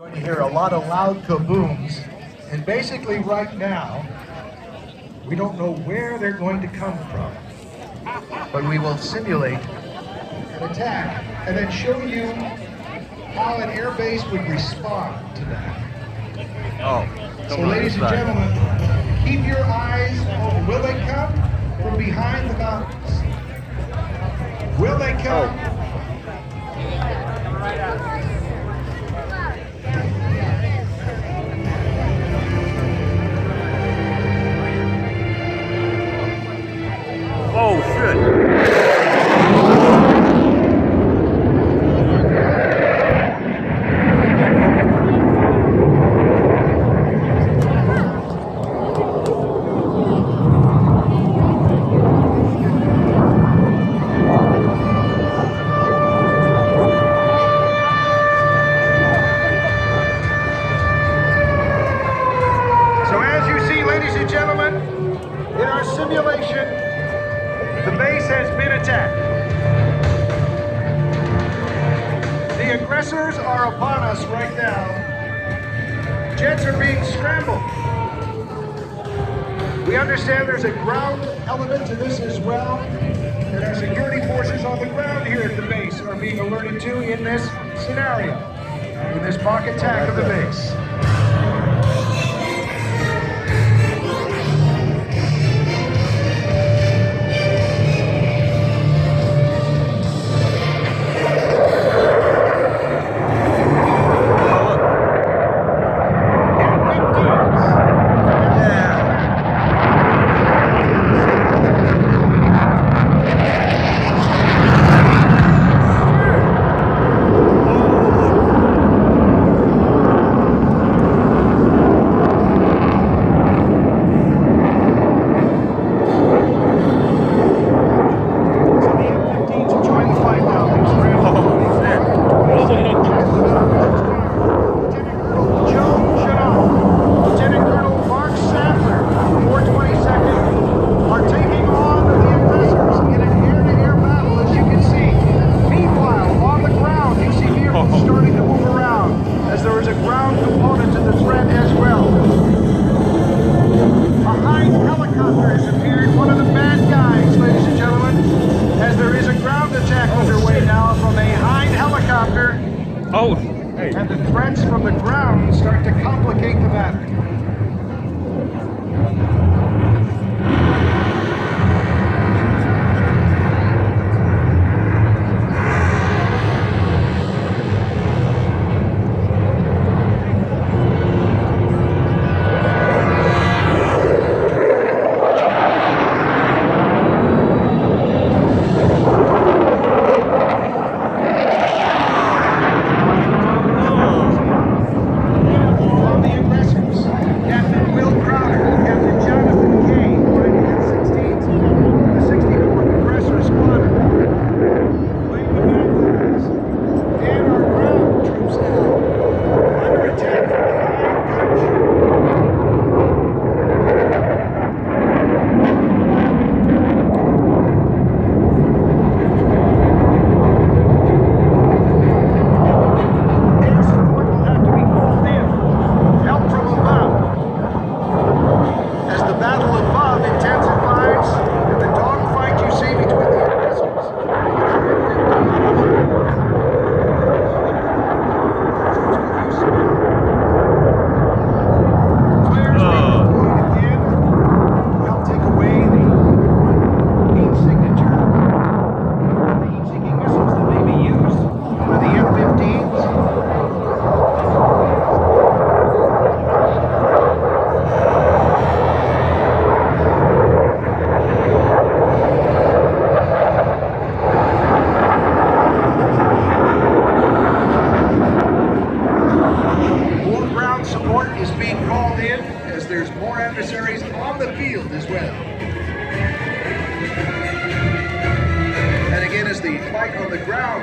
Going to hear a lot of loud kabooms, and basically right now, we don't know where they're going to come from, but we will simulate an attack and then show you how an air base would respond to that. So ladies and gentlemen, keep your eyes open. Will they come from behind the mountains? Will they come? Oh, shit. So as you see, ladies and gentlemen, in our simulation, the base has been attacked. The aggressors are upon us right now. Jets are being scrambled. We understand there's a ground element to this as well, and our security forces on the ground here at the base are being alerted to in this scenario, in this mock attack of the base. And the threats from the ground start to complicate the matter.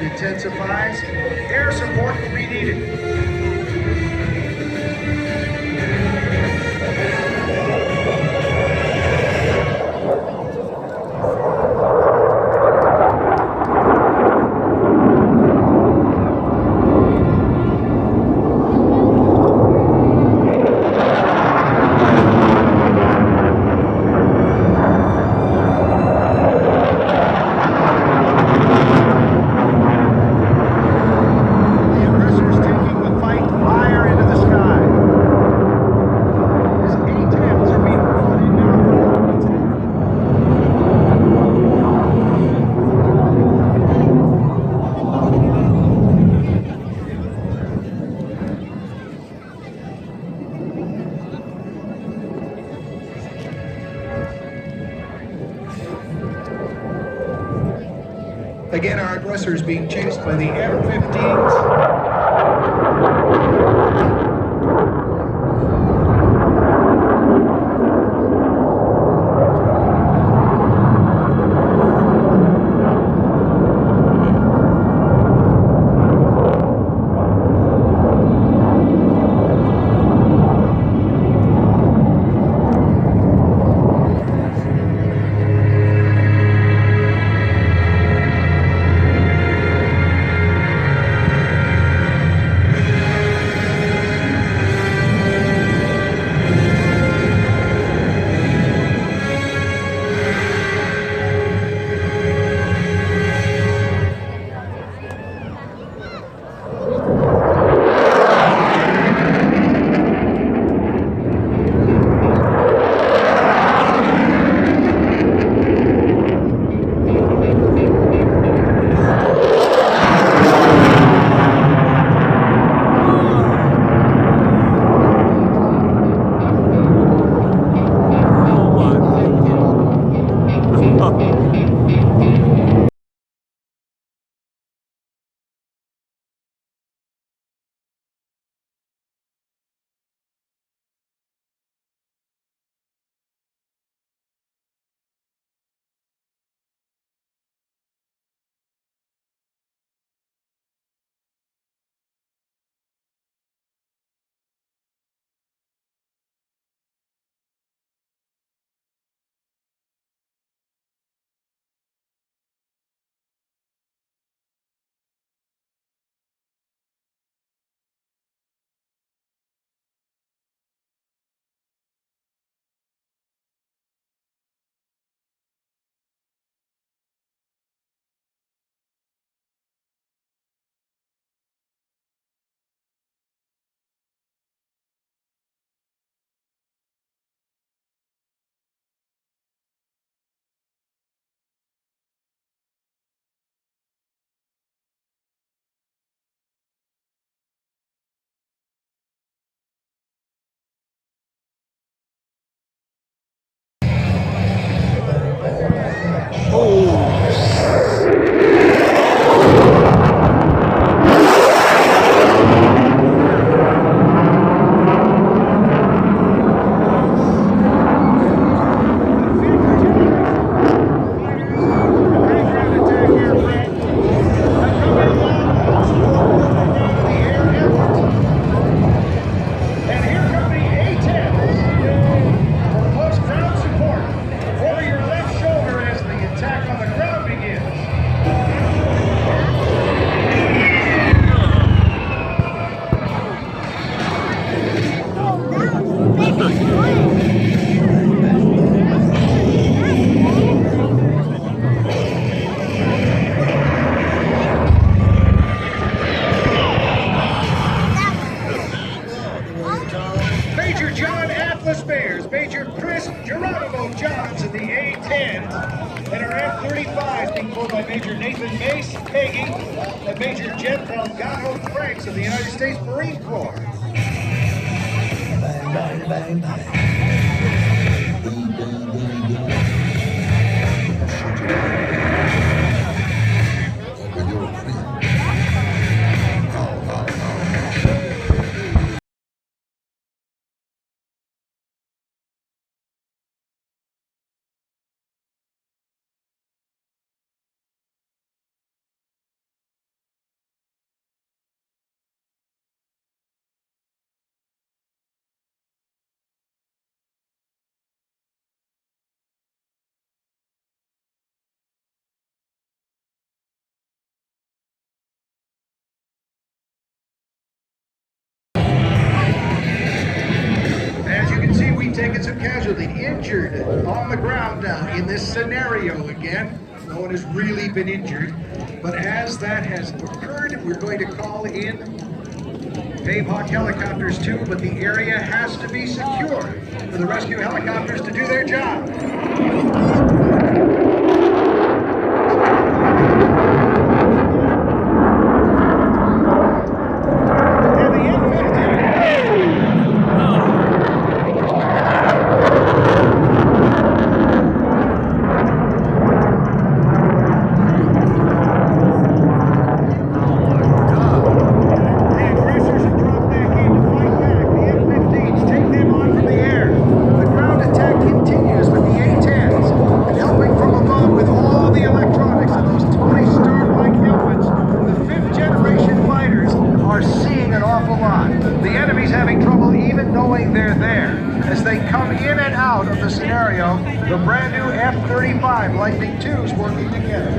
Intensifies, air support will be needed. again, our aggressor is being chased by the F-15s. And Major Jet Delgado Franks of the United States Marine Corps. Bang, bang, bang, taken some casualty, injured on the ground now in this scenario again. No one has really been injured, but as that has occurred, we're going to call in Pavehawk helicopters too, but the area has to be secure for the rescue helicopters to do their job. having trouble even knowing they're there. As they come in and out of the scenario, the brand new F-35 Lightning II's working together.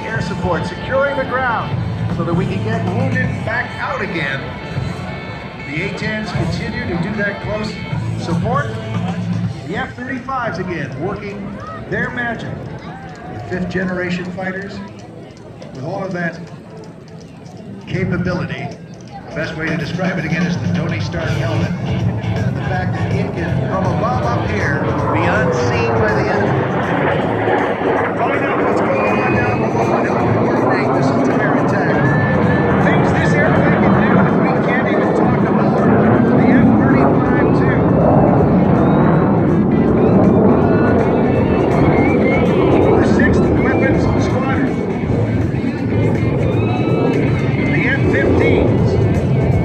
Air support, securing the ground so that we can get wounded back out again. The A-10s continue to do that close support. The F-35s again, working their magic. The fifth generation fighters with all of that capability. The best way to describe it again is the Tony Stark helmet. And the fact that it can, from above up here, be unseen by the enemy. Find out what's going on down below and help coordinate this entire attack. Things this airplane can do that we can't even talk about. The F-35 too. The 6th Weapons Squadron. The F-15s.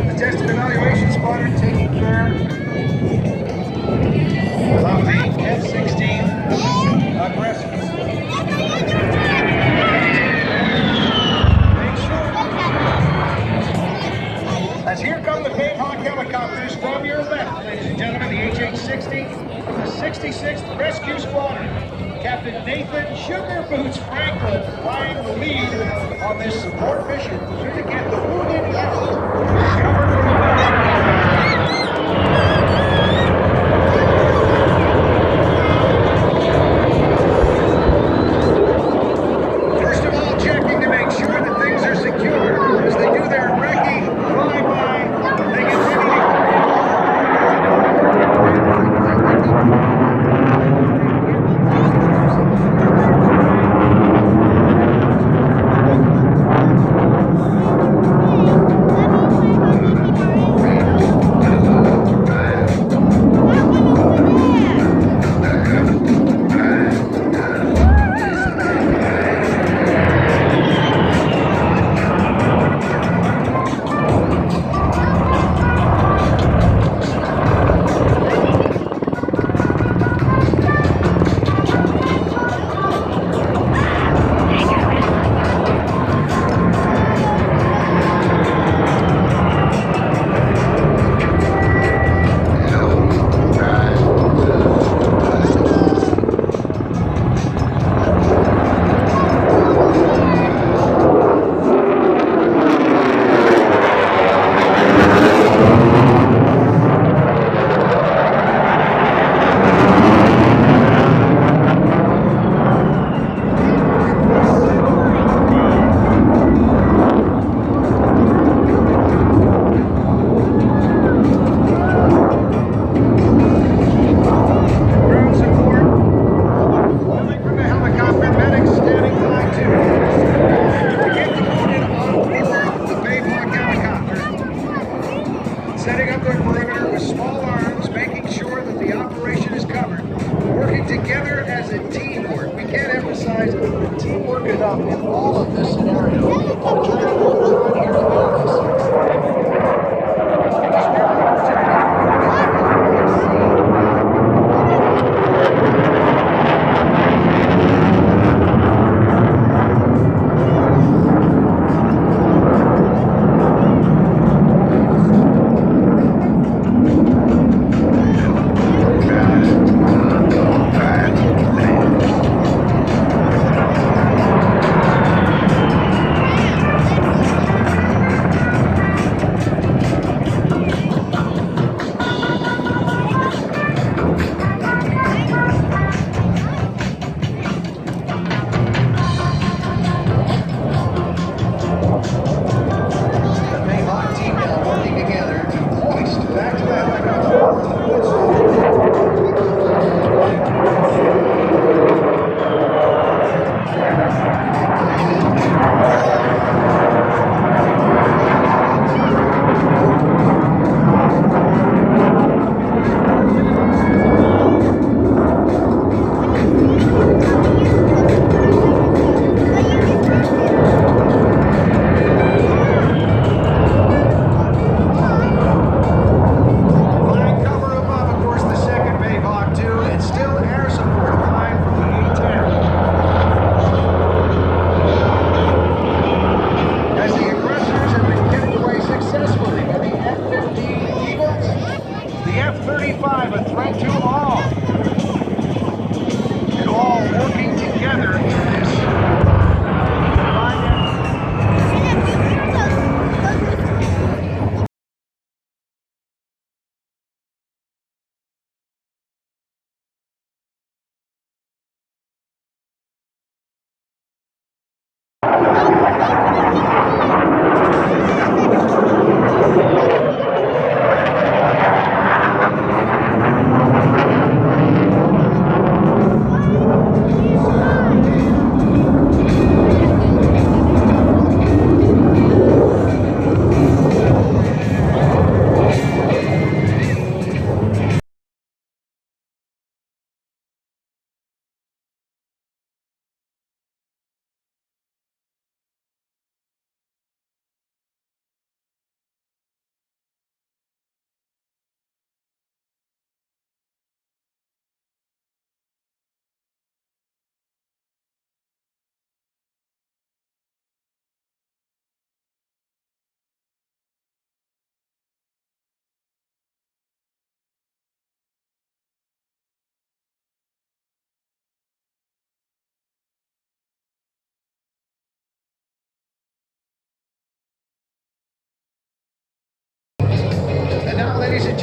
The Test and Evaluation Squadron taking care of the F-16 aggressors. As here come the Bayhawk helicopters from your left, ladies and gentlemen, the HH-60, the 66th Rescue Squadron. Captain Nathan Sugar Boots Franklin flying the lead on this support mission to get the wounded out and cover from First of all, checking to make sure that things are secure as they do their recce flyby. They get ready setting up their perimeter with small arms, making sure that the operation is covered. Working together as a teamwork. We can't emphasize the teamwork enough in all of this scenario. I'm trying to hold on here to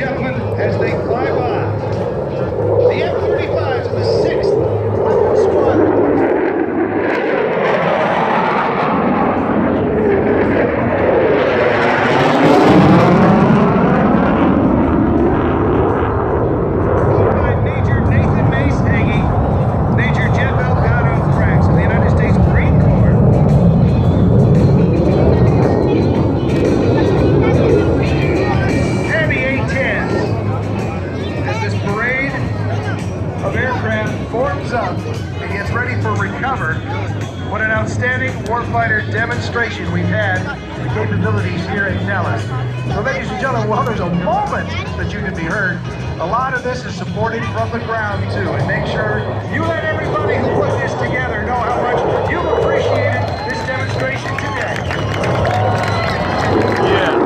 gentlemen, as they fly by, the F-35s of the 6th Squadron. What an outstanding warfighter demonstration we've had the capabilities here at Nellis. So ladies and gentlemen, while there's a moment that you can be heard, a lot of this is supported from the ground too. And make sure you let everybody who put this together know how much you've appreciated this demonstration today. Yeah.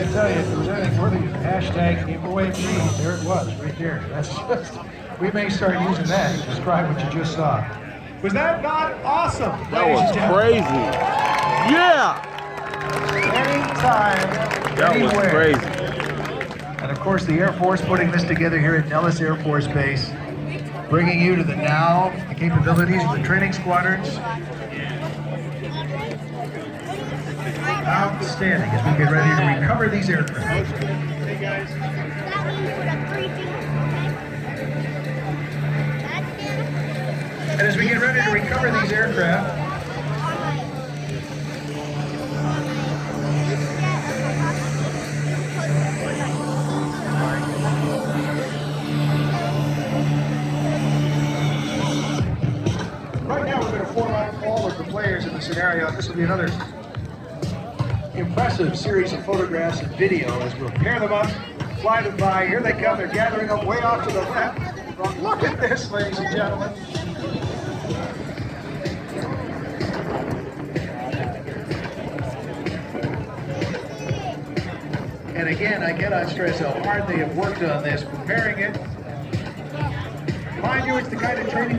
I tell you, if there was anything worthy of hashtag giveaway cheese, there it was, right there. That's just, we may start using that to describe what you just saw. Was that not awesome? That was crazy. Yeah! Anytime, that anywhere. Was crazy. And of course, the Air Force putting this together here at Nellis Air Force Base, bringing you to the now, the capabilities of the training squadrons. Outstanding as we get ready to recover these aircraft. Hey guys. And as we get ready to recover these aircraft, right now we're going to form out all of the players in the scenario. This will be another impressive series of photographs and video as we'll pair them up, fly them by. Here they come. They're gathering up way off to the left. Look at this, ladies and gentlemen. And again, I cannot stress how hard they have worked on this, preparing it. Mind you, it's the kind of training